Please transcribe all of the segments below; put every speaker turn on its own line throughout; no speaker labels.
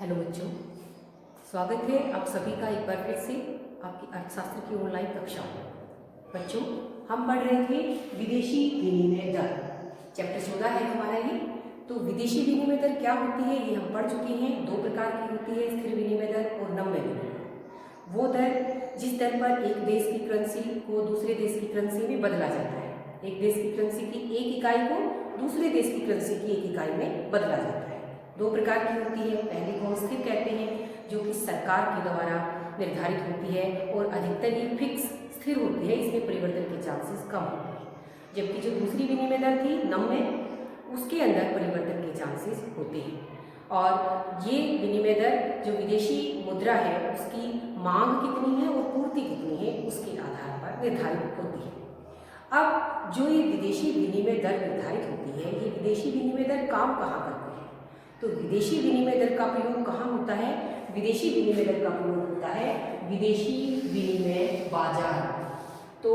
Hello बच्चों, स्वागत है आप सभी का एक बार फिर से आपकी अर्थशास्त्र की ऑनलाइन कक्षा में। बच्चों, हम पढ़ रहे थे विदेशी विनिमय दर। चैप्टर 14 है हमारा ये। तो विदेशी विनिमय दर क्या होती है ये हम पढ़ चुके हैं। दो प्रकार की होती है, स्थिर विनिमय दर और नम्य विनिमय दर। वो दर जिस दर पर एक देश की करेंसी को दूसरे देश की करेंसी में बदला जाता है। एक देश की करेंसी की एक इकाई को दूसरे देश की करेंसी की एक इकाई में बदला जाता है। दो प्रकार की होती है। पहले को स्थिर कहते हैं, जो कि सरकार के द्वारा निर्धारित होती है और अधिकतर ये फिक्स स्थिर होती है, इसमें परिवर्तन के चांसेस कम होते हैं। जबकि जो दूसरी विनिमय दर थी नम्य, उसके अंदर परिवर्तन के चांसेस होते हैं। और ये विनिमय दर जो विदेशी मुद्रा है उसकी मांग कितनी है और पूर्ति कितनी है उसके आधार पर निर्धारित होती है। अब जो ये विदेशी विनिमय दर निर्धारित होती है, ये विदेशी विनिमय दर काम कहाँ करती है? तो विदेशी विनिमय दर का प्रयोग कहाँ होता है? विदेशी विनिमय दर का प्रयोग होता है विदेशी विनिमय बाजार। तो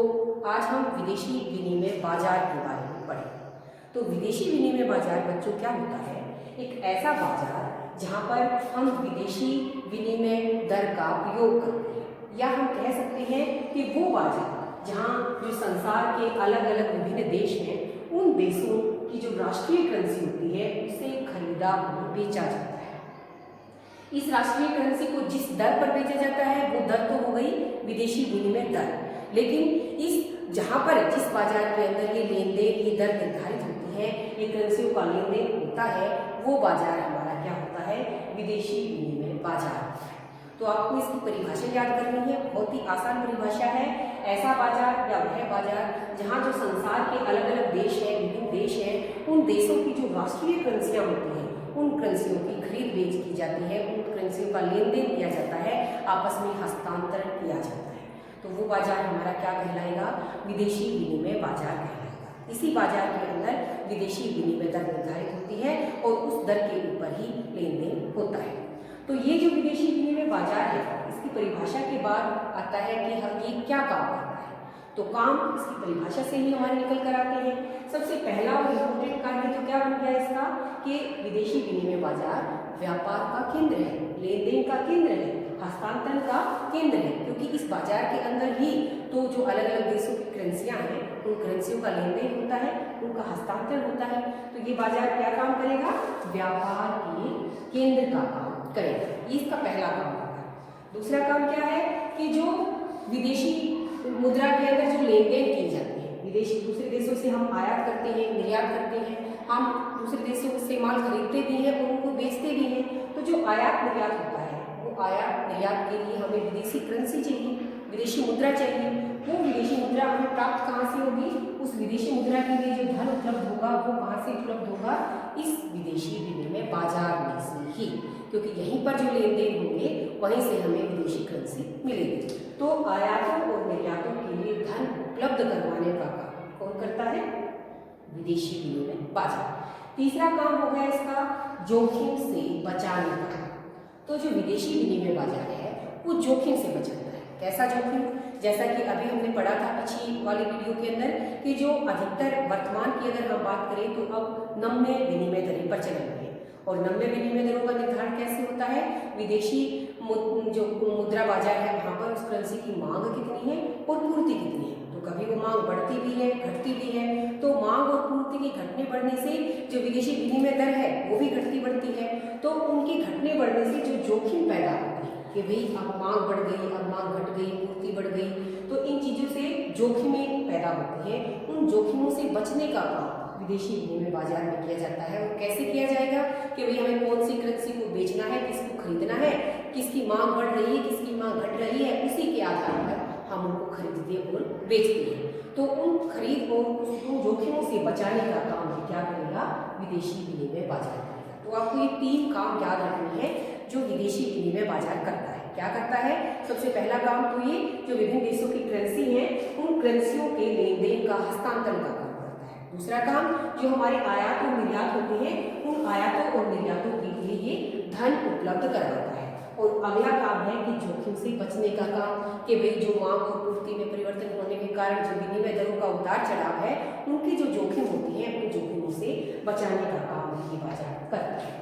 आज हम विदेशी विनिमय बाजार के बारे में पढ़ें। तो विदेशी विनिमय बाजार बच्चों क्या होता है? एक ऐसा बाजार जहाँ पर हम विदेशी विनिमय दर का प्रयोग करते हैं, या हम कह सकते हैं कि वो बाजार जहाँ जो संसार के अलग अलग विभिन्न देश हैं, उन देशों की जो राष्ट्रीय करेंसी होती है उसे खरीदा और बेचा जाता है। इस राष्ट्रीय करेंसी को जिस दर पर बेचा जाता है वो दर तो हो गई विदेशी विनिमय दर, लेकिन इस जहाँ पर जिस बाजार के अंदर ये लेन देन ये दर निर्धारित होती है, ये करेंसियों का लेन देन होता है, वो बाजार हमारा क्या होता है? विदेशी विनिमय बाजार होता है। तो आपको इसकी परिभाषा याद करनी है। बहुत ही आसान परिभाषा है। ऐसा बाजार या वह बाजार जहाँ जो संसार के अलग अलग देश हैं, विभिन्न देश हैं, उन देशों की जो राष्ट्रीय करेंसियाँ होती हैं उन करेंसियों की खरीद बेच की जाती है, उन करेंसियों का लेन देन किया जाता है, आपस में हस्तांतरण किया जाता है। तो वो बाजार हमारा क्या कहलाएगा? विदेशी विनिमय बाजार कहलाएगा। इसी बाजार के अंदर विदेशी विनिमय दर निर्धारित होती है और उस दर के ऊपर ही लेन देन होता है। तो ये जो विदेशी विनिमय बाजार है, इसकी परिभाषा के बाद आता है कि हम ये क्या काम करता है। तो काम इसकी परिभाषा से ही हमारे निकल कर आते हैं। सबसे पहला और इम्पोर्टेंट कार्य तो क्या बन गया इसका कि विदेशी विनिमय बाजार व्यापार का केंद्र है, लेन देन का केंद्र है, हस्तांतरण का केंद्र है, क्योंकि इस बाजार के अंदर ही तो जो अलग अलग देशों की करेंसियां हैं उन करेंसियों का लेन देन होता है, उनका हस्तांतरण होता है। तो ये बाजार क्या काम करेगा? व्यापार के केंद्र का काम करेगा। इसका पहला काम होगा। दूसरा काम क्या है कि जो विदेशी मुद्रा के अंदर जो लेन देन की जाती है, विदेशी दूसरे देशों से हम आयात करते हैं, निर्यात करते हैं, हम दूसरे देशों से माल खरीदते भी हैं और उनको बेचते भी हैं। तो जो आयात निर्यात होता है, वो आयात निर्यात के लिए हमें विदेशी करेंसी चाहिए, विदेशी मुद्रा चाहिए। वो विदेशी मुद्रा हमें प्राप्त कहाँ से होगी? उस विदेशी मुद्रा के लिए जो धन उपलब्ध होगा वो कहाँ से उपलब्ध होगा? इस विदेशी विनिमय बाजार में से ही, क्योंकि यहीं पर जो लेन देन होंगे वहीं से हमें विदेशी करेंसी मिलेगी। तो आयातों और निर्यातों के लिए धन उपलब्ध करवाने का काम कौन करता है? विदेशी विनिमय बाजार। तीसरा काम हो गया इसका जोखिम से बचाने का। तो जो विदेशी विनिमय बाजार है वो जोखिम से बचाता है। कैसा जोखिम? जैसा कि अभी हमने पढ़ा था पिछली वाली वीडियो के अंदर कि जो अधिकतर वर्तमान की अगर हम बात करें तो अब नम्य विनिमय दरें पर चल रही है। और नम्य विनिमय दरों का निर्धारण कैसे होता है? विदेशी जो मुद्रा बाजार है वहाँ पर उस करेंसी की मांग कितनी है और पूर्ति कितनी है। तो कभी वो मांग बढ़ती भी है, घटती भी है। तो मांग और पूर्ति के घटने बढ़ने से जो विदेशी विनिमय दर है वो भी घटती बढ़ती है। तो उनके घटने बढ़ने से जो जोखिम पैदा होती है कि भाई अब मांग बढ़ गई, अब मांग घट गई, पूर्ति बढ़ गई, तो इन चीज़ों से जोखिमें पैदा होती हैं। उन जोखिमों से बचने का काम विदेशी विनिमय बाजार में किया जाता है। और कैसे किया जाएगा कि भाई हमें कौन सी करेंसी को बेचना है, किसको खरीदना है, किसकी मांग बढ़ रही है, किसकी मांग घट रही है, उसी के आधार पर हम उनको खरीदते और बेचते हैं। तो उन खरीद और उन जोखिमों से बचाने का काम भी क्या करेगा? विदेशी विनिमय बाजार करेगा। तो आपको ये तीन काम याद रखने हैं जो विदेशी विनिमय बाजार करता है। क्या करता है? सबसे पहला काम तो ये जो विभिन्न देशों की करेंसी हैं उन करेंसियों के लेन देन का हस्तांतरण का काम करता है। दूसरा काम जो हमारे आयात और निर्यात होते हैं उन आयातों और निर्यातों के लिए ये धन उपलब्ध करवाता है। और अगला काम है कि जोखिम से बचने का काम कि भाई जो मांग और पूर्ति में परिवर्तन होने के कारण जो विनिमय दरों का उतार चढ़ाव है उनकी जो जोखिम होती है उन जोखिमों से बचाने का काम ये बाजार करता है।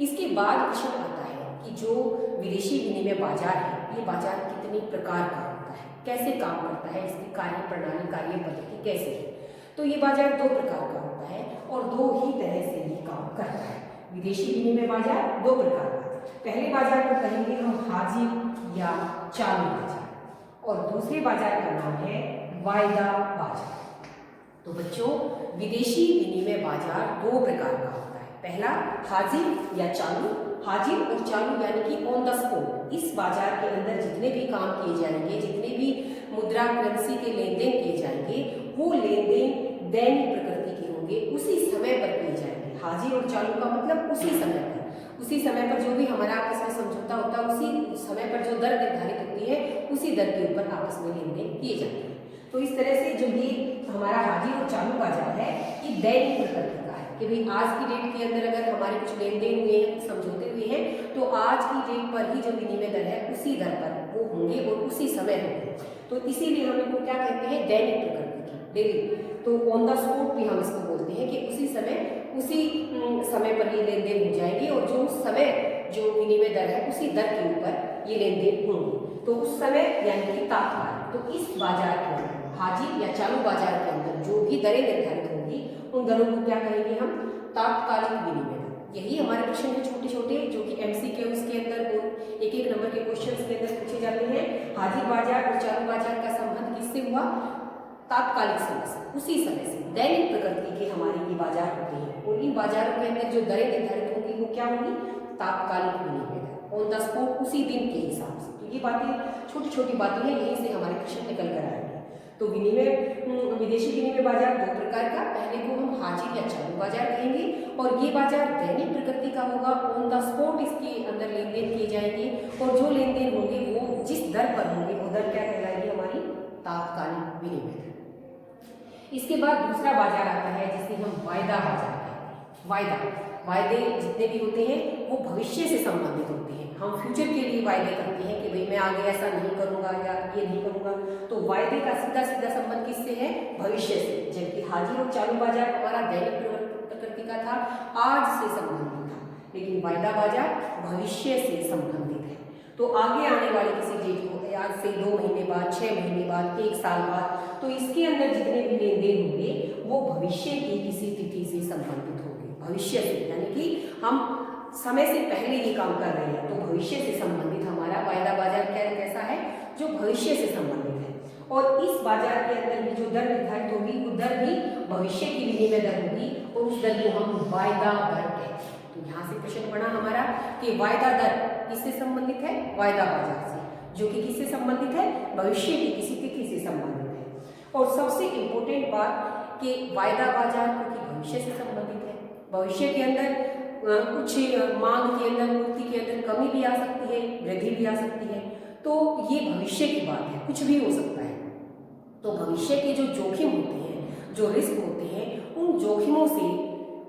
इसके बाद प्रश्न आता है कि जो विदेशी विनिमय बाजार है ये बाजार कितने प्रकार का होता है, कैसे काम करता है, इसकी कार्य प्रणाली, कार्य पद्धति कैसे है। तो ये बाजार दो प्रकार का होता है और दो ही तरह से ये काम करता है। विदेशी विनिमय बाजार दो प्रकार का, पहले बाजार को कहेंगे हम हाजिर या चालू बाजार और दूसरे बाजार का नाम है वायदा बाजार। तो बच्चों, विदेशी विनिमय बाजार दो प्रकार का होता है, पहला हाजिर या चालू। हाजिर और चालू यानी कि ऑन द स्पॉट, इस बाजार के अंदर जितने भी काम किए जाएंगे, जितने भी मुद्रा करेंसी के लेन देन किए जाएंगे, वो लेन देन दैनिक प्रकृति के होंगे, उसी समय पर किए जाएंगे। हाजिर और चालू का मतलब उसी समय पर जो भी हमारा आपस में समझौता होता है, उसी समय पर जो दर निर्धारित होती है, उसी दर के ऊपर आपस में लेन देन किए जाते हैं। तो इस तरह से जो ये हमारा हाजिर और चालू बाजार है, ये दैनिक प्रकृति का है कि भाई आज की डेट के अंदर अगर हमारे कुछ लेन देन हुए हैं, समझौते हुए हैं, तो आज की डेट पर ही जो विनिमय दर है उसी दर पर वो होंगे और उसी समय होंगे। तो इसीलिए हम इनको क्या कहते हैं, दैनिक प्रकृति की, डेली। तो ऑन द स्पॉट भी हम इसको बोलते हैं कि उसी समय पर ये लेन देन हो जाएगी और जो उस समय जो विनिमय दर है उसी दर के ऊपर ये लेन देन होंगे। तो उस समय यानी कि तात्काल। तो इस बाजार के अंदर, हाजिर या चालू बाजार के अंदर जो भी दरें निर्धारित होंगी, उन दरों को क्या कहेंगे हम, तात्कालिक विनिमय दर। यही हमारे प्रश्न है छोटे छोटे, जो कि MCQ के अंदर और एक नंबर के क्वेश्चन के अंदर पूछे जाते हैं। हाजिर बाजार और चालू बाजार का संबंध किससे हुआ, तात्कालिक समय से, उसी समय से, दैनिक प्रकृति के हमारे ये बाजार होते हैं और इन बाजारों के अंदर जो दरें निर्धारित होंगी वो क्या होंगी, तात्कालिक विनिमय दर, ऑन द स्पॉट, उसी दिन के हिसाब से। तो ये बातें छोटी छोटी बातें हैं, यहीं से हमारे प्रश्न निकल कर आएंगे। तो विदेशी विनिमय बाजार दो प्रकार का, पहले को हम हाजिर या चालू बाजार कहेंगे और ये बाजार दैनिक प्रकृति का होगा, ऑन द स्पॉट इसके अंदर लेन देन किए जाएंगे और जो लेन देन होंगे वो जिस दर पर होंगे वो दर क्या कहलाएगी, हमारी तात्कालिक विनिमय दर। इसके बाद दूसरा बाजार आता है जिसे हम वायदा बाजार कहते हैं। वायदे जितने भी होते हैं वो भविष्य से संबंधित होते हैं। हम फ्यूचर के लिए वायदे करते हैं कि भाई मैं आगे ऐसा नहीं करूंगा या ये नहीं करूंगा। तो वायदे का सीधा संबंध किससे है, भविष्य से। जबकि हाजिर और चालू बाजार हमारा दैनिक प्रकृति का था, आज से संबंधित था, लेकिन वायदा बाजार भविष्य से संबंधित है। तो आगे आने वाले किसी डेट को, आज से 2 महीने बाद, 6 महीने बाद, 1 साल बाद, तो इसके अंदर जितने भी लेन देन होंगे वो भविष्य की किसी तिथि से संबंधित होंगे। भविष्य से यानी कि हम समय से पहले ये काम कर रहे हैं, तो भविष्य से संबंधित हमारा वायदा बाजार कैसा है, जो भविष्य से संबंधित है। और इस बाजार के अंदर भी जो दर निर्धारित होगी वो दर भी भविष्य की विनिमय दर होगी और उस दर को हम वायदा दर कहते हैं। तो यहाँ से प्रश्न बना हमारा कि वायदा दर किससे संबंधित है, वायदा बाजार से, जो कि किससे संबंधित है, भविष्य की किसी तिथि से संबंधित है। और सबसे इम्पोर्टेंट बात कि वायदा बाजार क्योंकि भविष्य से संबंधित है, भविष्य के अंदर कुछ मांग के अंदर, पूर्ति के अंदर कमी भी आ सकती है, वृद्धि भी आ सकती है। तो ये भविष्य की बात है, कुछ भी हो सकता है। तो भविष्य के जो जोखिम होते हैं, जो रिस्क होते हैं, उन जोखिमों से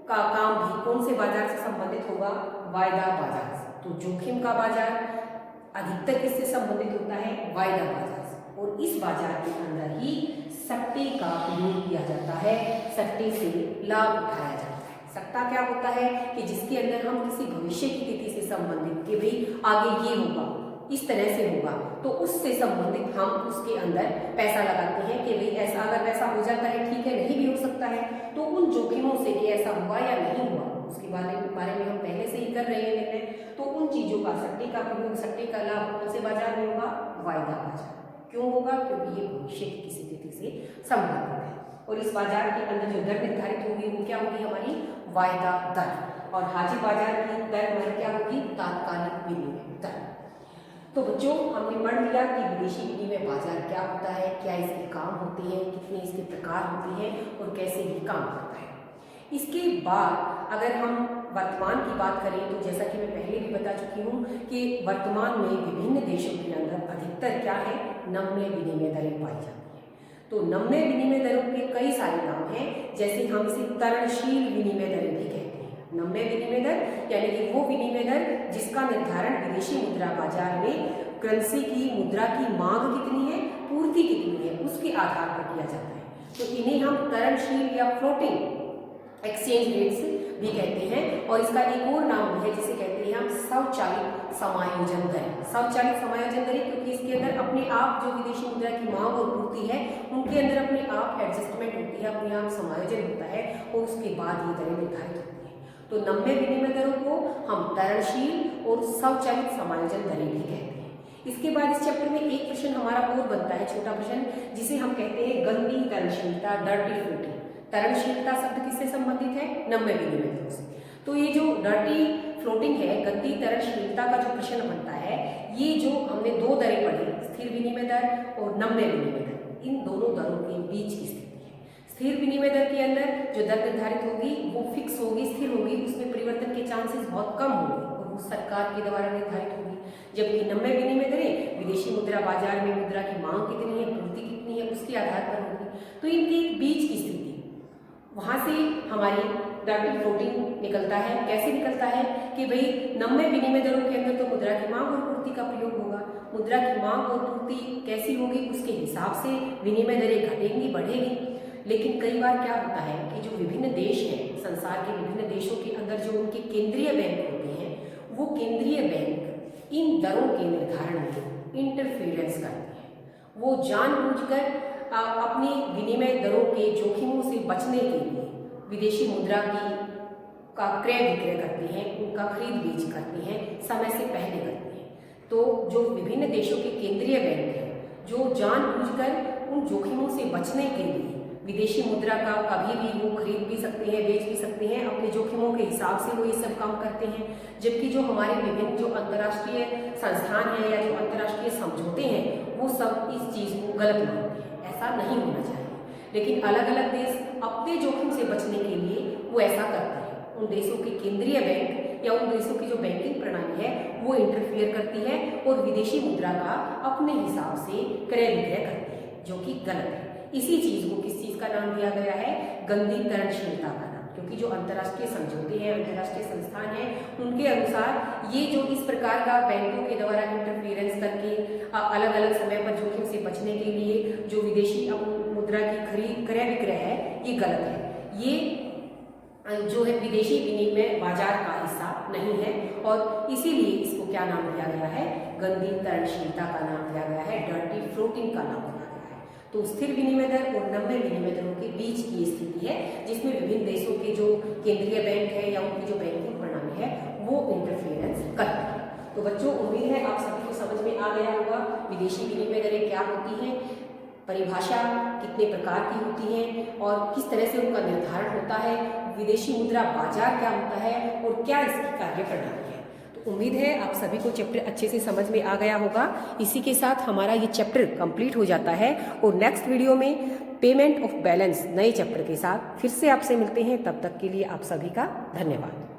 का काम भी कौन से बाजार से संबंधित होगा, वायदा बाजार से। तो जोखिम का बाजार अधिकतर किससे संबंधित होता है, वायदा बाजार से। और इस बाजार के अंदर ही सट्टे का प्रयोग किया जाता है, सट्टे से लाभ उठाया जाता है। सट्टा क्या होता है कि जिसके अंदर हम किसी भविष्य की तिथि से संबंधित कि भाई आगे ये होगा, इस तरह से होगा, तो उससे संबंधित हम उसके अंदर पैसा लगाते हैं कि भाई ऐसा, अगर वैसा हो जाता है ठीक है, नहीं भी हो सकता है। तो उन जोखिमों से कि ऐसा हुआ या नहीं हुआ उसके बारे में हम पहले से ही कर रहे हैं निर्णय। तो उन चीजों का, सट्टे का प्रयोग, सट्टे का लाभ कौन से बाजार में होगा, वायदा बाजार। क्यों होगा, क्योंकि ये भविष्य की किसी तिथि से संबंधित है। और इस बाजार के अंदर जो दर निर्धारित होगी वो क्या होगी, हमारी वायदा दर। और हाजिर बाजार की दर हमारी क्या होगी, तात्कालिक विनिमय दर। तो बच्चों, हमने पढ़ लिया कि विदेशी विनिमय बाजार क्या होता है, क्या इसके काम होते हैं, कितने इसके प्रकार होते हैं और कैसे ये काम करता है। इसके बाद अगर हम वर्तमान की बात करें तो जैसा कि मैं पहले भी बता चुकी हूँ कि वर्तमान में विभिन्न देशों के अंदर अधिकतर क्या है, नम्य विनिमय दरें पाई जाती हैं। तो नम्य विनिमय दरों के कई सारे नाम हैं, जैसे हम इसे तरणशील विनिमय दरें भी कहते हैं। नम्य विनिमय दर यानी कि वो विनिमय दर जिसका निर्धारण विदेशी मुद्रा बाजार में करेंसी की, मुद्रा की मांग कितनी है, पूर्ति कितनी है, उसके आधार पर किया जाता है। तो इन्हें हम तरणशील या फ्लोटिंग एक्सचेंज रेट्स भी कहते हैं। और इसका एक और नाम भी है जिसे कहते हैं हम स्वचालित समायोजन दरें। स्वचालित समायोजन दरें क्योंकि इसके अंदर अपने आप जो विदेशी मुद्रा की मांग और पूर्ति है उनके अंदर अपने आप एडजस्टमेंट होती है, अपने आप समायोजन होता है और उसके बाद ये दरें निर्धारित होती हैं। तो नम्य विनिमय दरों को हम तरणशील और स्वचालित समायोजन दरें भी कहते हैं। इसके बाद इस चैप्टर में एक प्रश्न हमारा और बनता है, छोटा प्रश्न, जिसे हम कहते हैं गंदी तरणशीलता, डर्टी फ्लोटिंग। तरणशीलता शब्द किससे संबंधित है? नम्य विनिमय दरों से। तो ये जो डर्टी फ्लोटिंग है, गंदी तरणशीलता का जो प्रश्न बनता है, ये जो हमने दो दरें पढ़ी, स्थिर विनिमय दर और नम्य विनिमय दर, इन दोनों दरों के बीच की स्थिति है। स्थिर विनिमय दर के अंदर जो दर निर्धारित होगी वो फिक्स होगी, स्थिर होगी, उसमें परिवर्तन के चांसेस बहुत कम होंगे और वो सरकार के द्वारा निर्धारित होगी। जबकि नम्य विनिमय दरें विदेशी मुद्रा बाजार में मुद्रा की मांग कितनी है, पूर्ति कितनी है, उसके आधार पर होगी। तो इनके बीच की स्थिति, वहां से हमारी डर्टी फ्लोटिंग निकलता है। कैसे निकलता है कि भाई नम्य विनिमय दरों के अंदर तो मुद्रा की मांग और पूर्ति का प्रयोग होगा, मुद्रा की मांग और पूर्ति कैसी होगी उसके हिसाब से विनिमय दरें घटेंगी, बढ़ेगी। लेकिन कई बार क्या होता है कि जो विभिन्न देश हैं, संसार के विभिन्न देशों के अंदर जो उनके केंद्रीय बैंक होते हैं, वो केंद्रीय बैंक इन दरों के निर्धारण में इंटरफेरेंस करते हैं। वो जानबूझकर अपनी विनिमय दरों के जोखिमों से बचने के लिए विदेशी मुद्रा का क्रय विक्रय करते हैं, उनका खरीद बेच करते हैं, समय से पहले करते हैं। तो जो विभिन्न देशों के केंद्रीय बैंक हैं, जो जानबूझकर उन जोखिमों से बचने के लिए विदेशी मुद्रा का कभी भी वो खरीद भी सकते हैं, बेच भी सकते हैं, अपने जोखिमों के हिसाब से वो ये सब काम करते हैं। जबकि जो हमारे विभिन्न जो अंतर्राष्ट्रीय संस्थान हैं या जो अंतर्राष्ट्रीय समझौते हैं, वो सब इस चीज़ को गलत मानते हैं, ऐसा नहीं होना चाहिए। लेकिन अलग अलग देश अपने जोखिम से बचने के लिए वो ऐसा करते हैं। उन देशों के केंद्रीय बैंक या उन देशों की जो बैंकिंग प्रणाली है वो इंटरफियर करती है और विदेशी मुद्रा का अपने हिसाब से क्रय विक्रय करती है, जो कि गलत है। इसी चीज को किस चीज का नाम दिया गया है? गंदी तरणशीलता का नाम, क्योंकि जो अंतर्राष्ट्रीय समझौते हैं, अंतर्राष्ट्रीय संस्थान हैं, उनके अनुसार ये जो इस प्रकार का बैंकों के द्वारा इंटरफेरेंस करके अलग अलग समय पर जोखिम से बचने के लिए जो विदेशी मुद्रा की खरीद क्रय विक्रय है, ये गलत है। ये जो है विदेशी विनिमय बाजार का हिस्सा नहीं है और इसीलिए इसको क्या नाम दिया गया है? गंदी तरणशीलता का नाम दिया गया है, डर्टी फ्लोटिंग का नाम दिया गया है। तो स्थिर विनिमय दर और नम्य विनिमय दरों के बीच की स्थिति है, जिसमें विभिन्न देशों के जो केंद्रीय बैंक है या उनकी जो बैंकिंग प्रणाली है वो इंटरफेरेंस करती है। तो बच्चों, उम्मीद है आप सभी को समझ में आ गया होगा विदेशी विनिमय दरें क्या होती हैं, परिभाषा कितने प्रकार की होती है और किस तरह से उनका निर्धारण होता है, विदेशी मुद्रा बाजार क्या होता है और क्या इसकी कार्य प्रणाली है। तो उम्मीद है आप सभी को चैप्टर अच्छे से समझ में आ गया होगा। इसी के साथ हमारा ये चैप्टर कंप्लीट हो जाता है और नेक्स्ट वीडियो में पेमेंट ऑफ बैलेंस नए चैप्टर के साथ फिर से आपसे मिलते हैं। तब तक के लिए आप सभी का धन्यवाद।